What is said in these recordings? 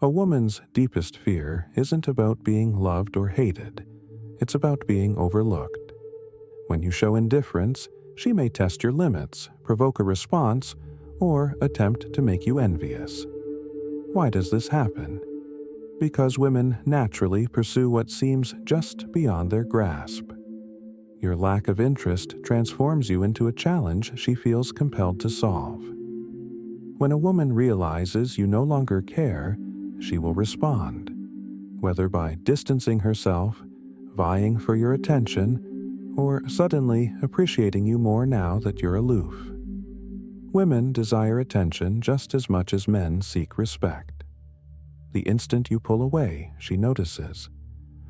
A woman's deepest fear isn't about being loved or hated. It's about being overlooked. When you show indifference, she may test your limits, provoke a response, or attempt to make you envious. Why does this happen? Because women naturally pursue what seems just beyond their grasp. Your lack of interest transforms you into a challenge she feels compelled to solve. When a woman realizes you no longer care, she will respond, whether by distancing herself, vying for your attention, or suddenly appreciating you more now that you're aloof. Women desire attention just as much as men seek respect. The instant you pull away, she notices.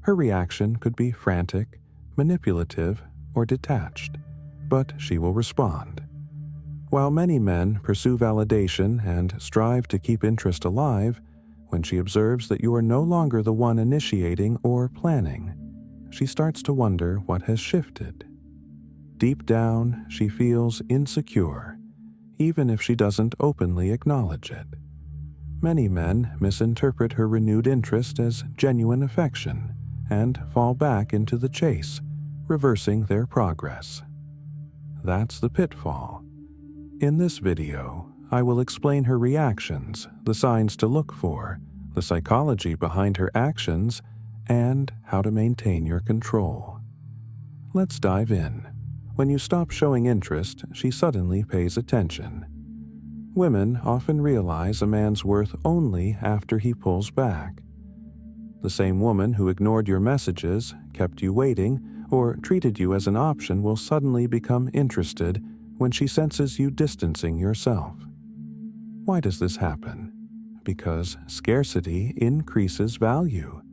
Her reaction could be frantic, manipulative, or detached, but she will respond. While many men pursue validation and strive to keep interest alive, when she observes that you are no longer the one initiating or planning, she starts to wonder what has shifted. Deep down, she feels insecure, even if she doesn't openly acknowledge it. Many men misinterpret her renewed interest as genuine affection and fall back into the chase, reversing their progress. That's the pitfall. In this video, I will explain her reactions, the signs to look for, the psychology behind her actions, and how to maintain your control. Let's dive in. When you stop showing interest, she suddenly pays attention. Women often realize a man's worth only after he pulls back. The same woman who ignored your messages, kept you waiting, or treated you as an option will suddenly become interested when she senses you distancing yourself. Why does this happen? Because scarcity increases value.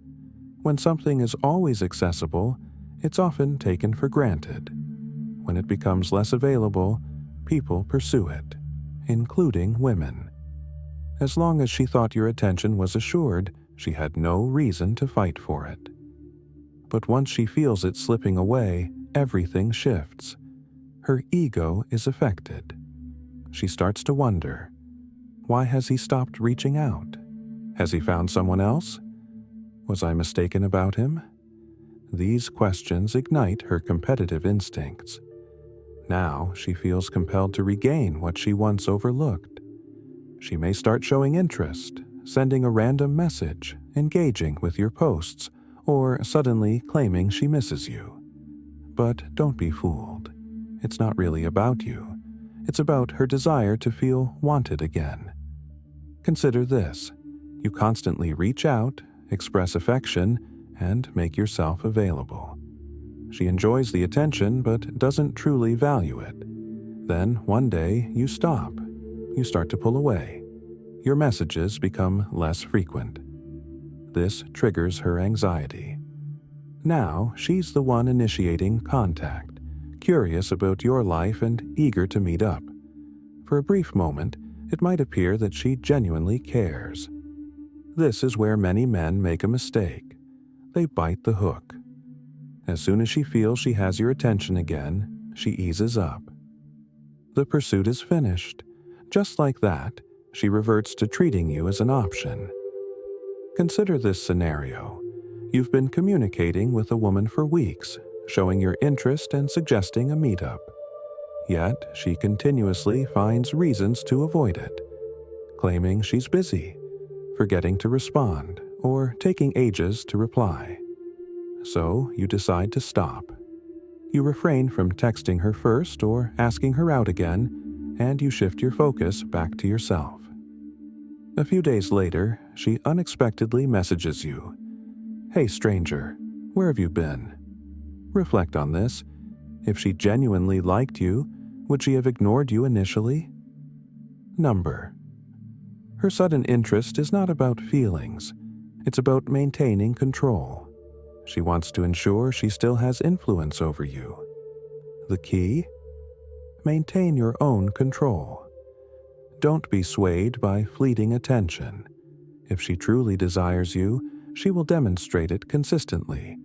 When something is always accessible, it's often taken for granted. When it becomes less available, people pursue it, including women. As long as she thought your attention was assured, she had no reason to fight for it. But once she feels it slipping away, everything shifts. Her ego is affected. She starts to wonder, why has he stopped reaching out? Has he found someone else? Was I mistaken about him? These questions ignite her competitive instincts. Now she feels compelled to regain what she once overlooked. She may start showing interest, sending a random message, engaging with your posts, or suddenly claiming she misses you. But don't be fooled. It's not really about you. It's about her desire to feel wanted again. Consider this. You constantly reach out, express affection, and make yourself available. She enjoys the attention but doesn't truly value it. Then, one day, you stop. You start to pull away. Your messages become less frequent. This triggers her anxiety. Now, she's the one initiating contact, curious about your life and eager to meet up. For a brief moment, it might appear that she genuinely cares. This is where many men make a mistake. They bite the hook. As soon as she feels she has your attention again, she eases up. The pursuit is finished. Just like that, she reverts to treating you as an option. Consider this scenario. You've been communicating with a woman for weeks, showing your interest and suggesting a meetup. Yet, she continuously finds reasons to avoid it, claiming she's busy, forgetting to respond, or taking ages to reply. So, you decide to stop. You refrain from texting her first or asking her out again, and you shift your focus back to yourself. A few days later, she unexpectedly messages you. "Hey stranger, where have you been?" Reflect on this. If she genuinely liked you, would she have ignored you initially? Number. Her sudden interest is not about feelings. It's about maintaining control. She wants to ensure she still has influence over you. The key? Maintain your own control. Don't be swayed by fleeting attention. If she truly desires you, she will demonstrate it consistently,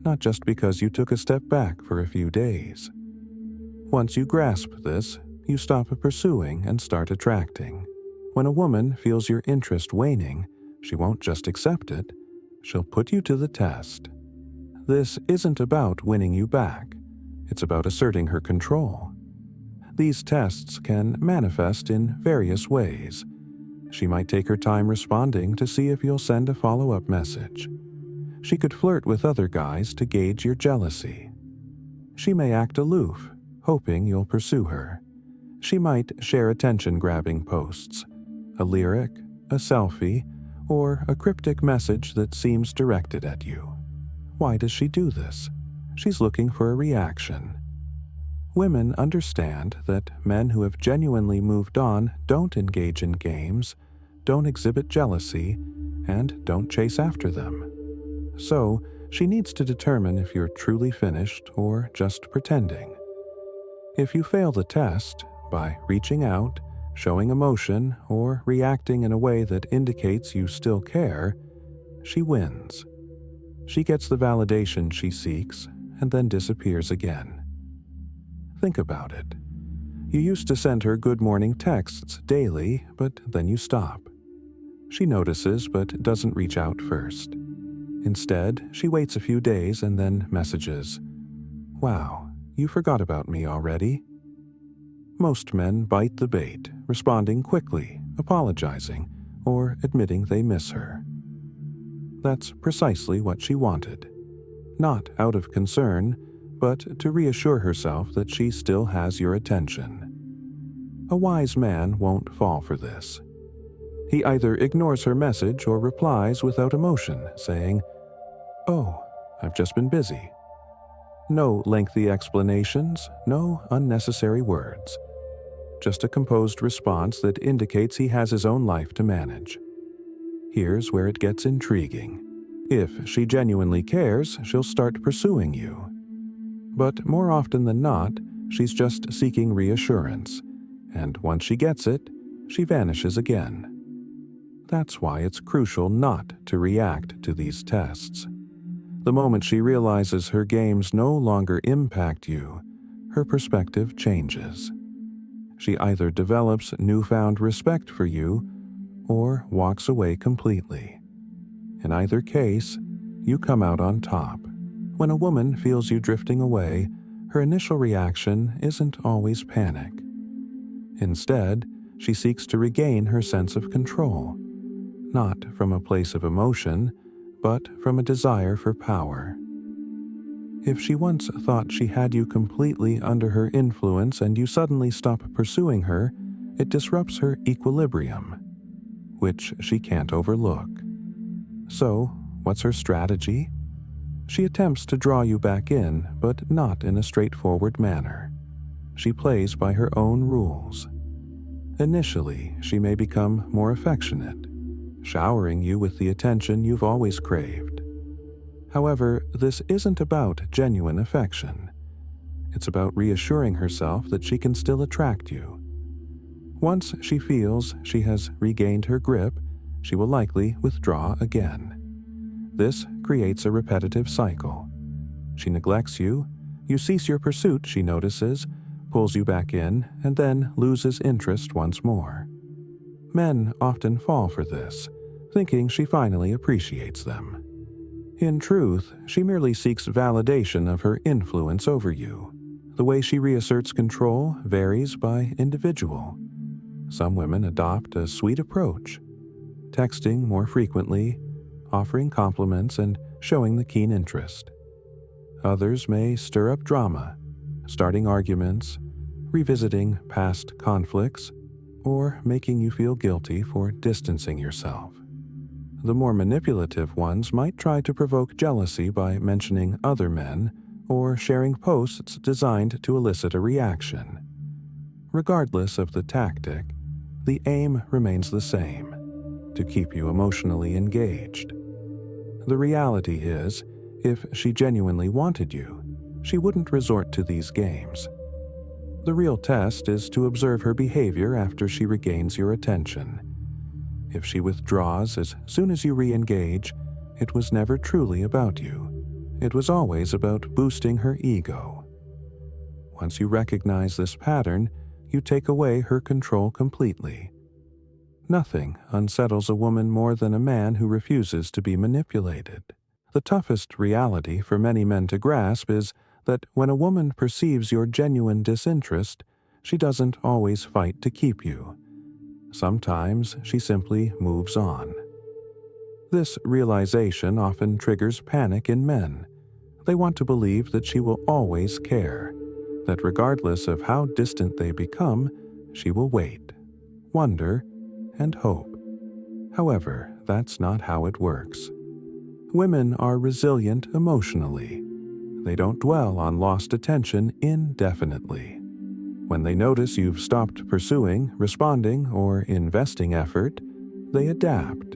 not just because you took a step back for a few days. Once you grasp this, you stop pursuing and start attracting. When a woman feels your interest waning, She won't just accept it, she'll put you to the test. This isn't about winning you back, it's about asserting her control. These tests can manifest in various ways. She might take her time responding to see if you'll send a follow-up message. She could flirt with other guys to gauge your jealousy. She may act aloof, hoping you'll pursue her. She might share attention-grabbing posts, a lyric, a selfie, or a cryptic message that seems directed at you. Why does she do this? She's looking for a reaction. Women understand that men who have genuinely moved on don't engage in games, don't exhibit jealousy, and don't chase after them. So, she needs to determine if you're truly finished or just pretending. If you fail the test by reaching out, showing emotion, or reacting in a way that indicates you still care, she wins. She gets the validation she seeks and then disappears again. Think about it. You used to send her good morning texts daily, but then you stop. She notices but doesn't reach out first. Instead, she waits a few days and then messages, "Wow, you forgot about me already?" Most men bite the bait, responding quickly, apologizing, or admitting they miss her. That's precisely what she wanted. Not out of concern, but to reassure herself that she still has your attention. A wise man won't fall for this. He either ignores her message or replies without emotion, saying, "Oh, I've just been busy." No lengthy explanations, no unnecessary words. Just a composed response that indicates he has his own life to manage. Here's where it gets intriguing. If she genuinely cares, she'll start pursuing you. But more often than not, she's just seeking reassurance, and once she gets it, she vanishes again. That's why it's crucial not to react to these tests. The moment she realizes her games no longer impact you, her perspective changes. She either develops newfound respect for you or walks away completely. In either case, you come out on top. When a woman feels you drifting away, her initial reaction isn't always panic. Instead, she seeks to regain her sense of control, not from a place of emotion, but from a desire for power. If she once thought she had you completely under her influence and you suddenly stop pursuing her, it disrupts her equilibrium, which she can't overlook. So, what's her strategy? She attempts to draw you back in, but not in a straightforward manner. She plays by her own rules. Initially, she may become more affectionate, showering you with the attention you've always craved. However, this isn't about genuine affection. It's about reassuring herself that she can still attract you. Once she feels she has regained her grip, she will likely withdraw again. This creates a repetitive cycle. She neglects you, you cease your pursuit, she notices, pulls you back in, and then loses interest once more. Men often fall for this, thinking she finally appreciates them. In truth, she merely seeks validation of her influence over you. The way she reasserts control varies by individual. Some women adopt a sweet approach, texting more frequently, offering compliments, and showing the keen interest. Others may stir up drama, starting arguments, revisiting past conflicts, or making you feel guilty for distancing yourself. The more manipulative ones might try to provoke jealousy by mentioning other men or sharing posts designed to elicit a reaction. Regardless of the tactic, the aim remains the same: to keep you emotionally engaged. The reality is, if she genuinely wanted you, she wouldn't resort to these games. The real test is to observe her behavior after she regains your attention. If she withdraws as soon as you re-engage, it was never truly about you. It was always about boosting her ego. Once you recognize this pattern, you take away her control completely. Nothing unsettles a woman more than a man who refuses to be manipulated. The toughest reality for many men to grasp is that when a woman perceives your genuine disinterest, she doesn't always fight to keep you. Sometimes she simply moves on. This realization often triggers panic in men. They want to believe that she will always care, that regardless of how distant they become, she will wait, wonder, and hope. However, that's not how it works. Women are resilient emotionally. They don't dwell on lost attention indefinitely. When they notice you've stopped pursuing, responding, or investing effort, they adapt,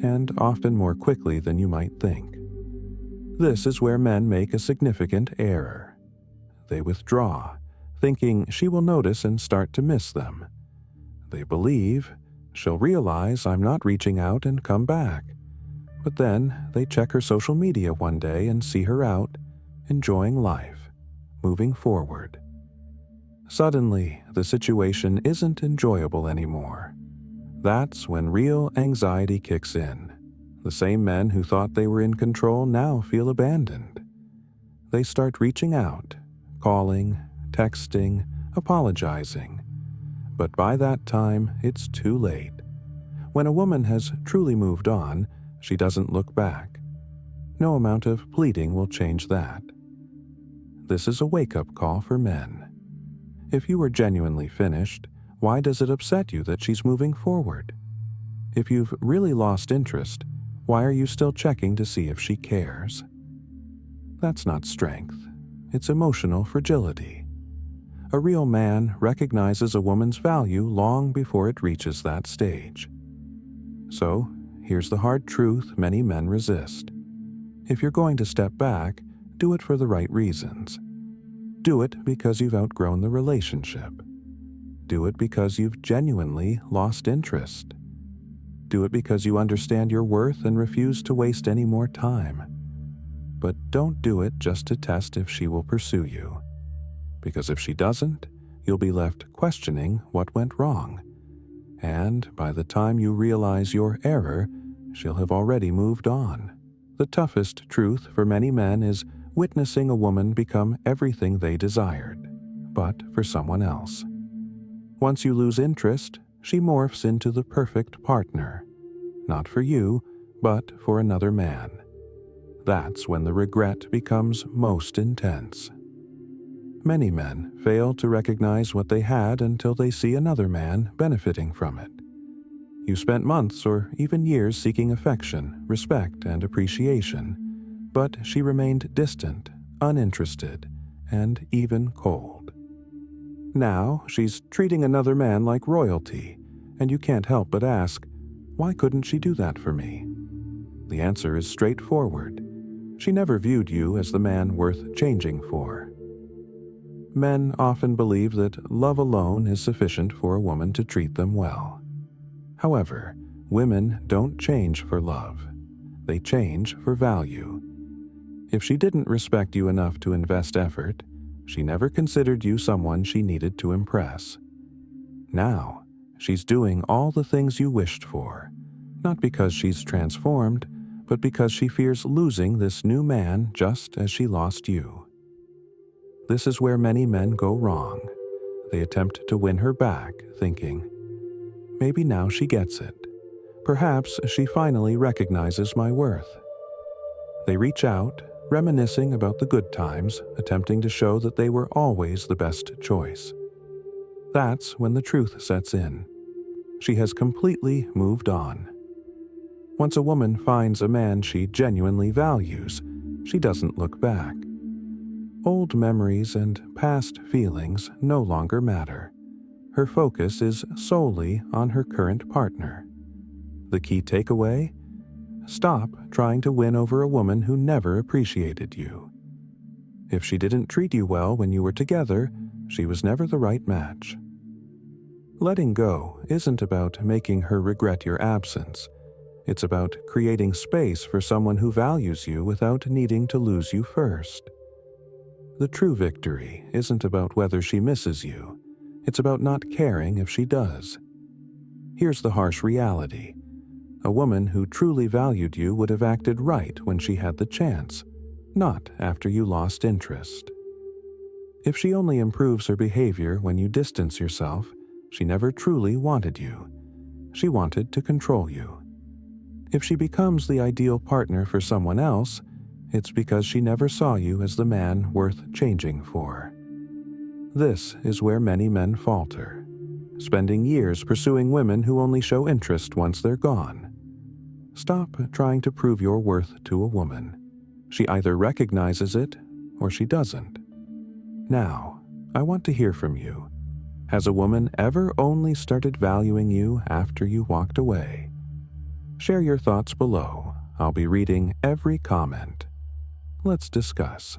and often more quickly than you might think. This is where men make a significant error. They withdraw, thinking she will notice and start to miss them. They believe she'll realize I'm not reaching out and come back. But then they check her social media one day and see her out, enjoying life, moving forward. Suddenly, the situation isn't enjoyable anymore. That's when real anxiety kicks in. The same men who thought they were in control now feel abandoned. They start reaching out, calling, texting, apologizing. But by that time, it's too late. When a woman has truly moved on, she doesn't look back. No amount of pleading will change that. This is a wake-up call for men. If you are genuinely finished, why does it upset you that she's moving forward? If you've really lost interest, why are you still checking to see if she cares? That's not strength. It's emotional fragility. A real man recognizes a woman's value long before it reaches that stage. So, here's the hard truth many men resist. If you're going to step back, do it for the right reasons. Do it because you've outgrown the relationship. Do it because you've genuinely lost interest. Do it because you understand your worth and refuse to waste any more time. But don't do it just to test if she will pursue you. Because if she doesn't, you'll be left questioning what went wrong. And by the time you realize your error, she'll have already moved on. The toughest truth for many men is witnessing a woman become everything they desired, but for someone else. Once you lose interest, she morphs into the perfect partner, not for you, but for another man. That's when the regret becomes most intense. Many men fail to recognize what they had until they see another man benefiting from it. You spent months or even years seeking affection, respect, and appreciation, but she remained distant, uninterested, and even cold. Now she's treating another man like royalty, and you can't help but ask, why couldn't she do that for me? The answer is straightforward. She never viewed you as the man worth changing for. Men often believe that love alone is sufficient for a woman to treat them well. However, women don't change for love. They change for value. If she didn't respect you enough to invest effort, she never considered you someone she needed to impress. Now, she's doing all the things you wished for, not because she's transformed, but because she fears losing this new man just as she lost you. This is where many men go wrong. They attempt to win her back, thinking, maybe now she gets it. Perhaps she finally recognizes my worth. They reach out, reminiscing about the good times, attempting to show that they were always the best choice. That's when the truth sets in. She has completely moved on. Once a woman finds a man she genuinely values, she doesn't look back. Old memories and past feelings no longer matter. Her focus is solely on her current partner. The key takeaway? Stop trying to win over a woman who never appreciated you. If she didn't treat you well when you were together, she was never the right match. Letting go isn't about making her regret your absence. It's about creating space for someone who values you without needing to lose you first. The true victory isn't about whether she misses you. It's about not caring if she does. Here's the harsh reality. A woman who truly valued you would have acted right when she had the chance, not after you lost interest. If she only improves her behavior when you distance yourself, she never truly wanted you. She wanted to control you. If she becomes the ideal partner for someone else, it's because she never saw you as the man worth changing for. This is where many men falter, spending years pursuing women who only show interest once they're gone. Stop trying to prove your worth to a woman. She either recognizes it or she doesn't. Now, I want to hear from you. Has a woman ever only started valuing you after you walked away? Share your thoughts below. I'll be reading every comment. Let's discuss.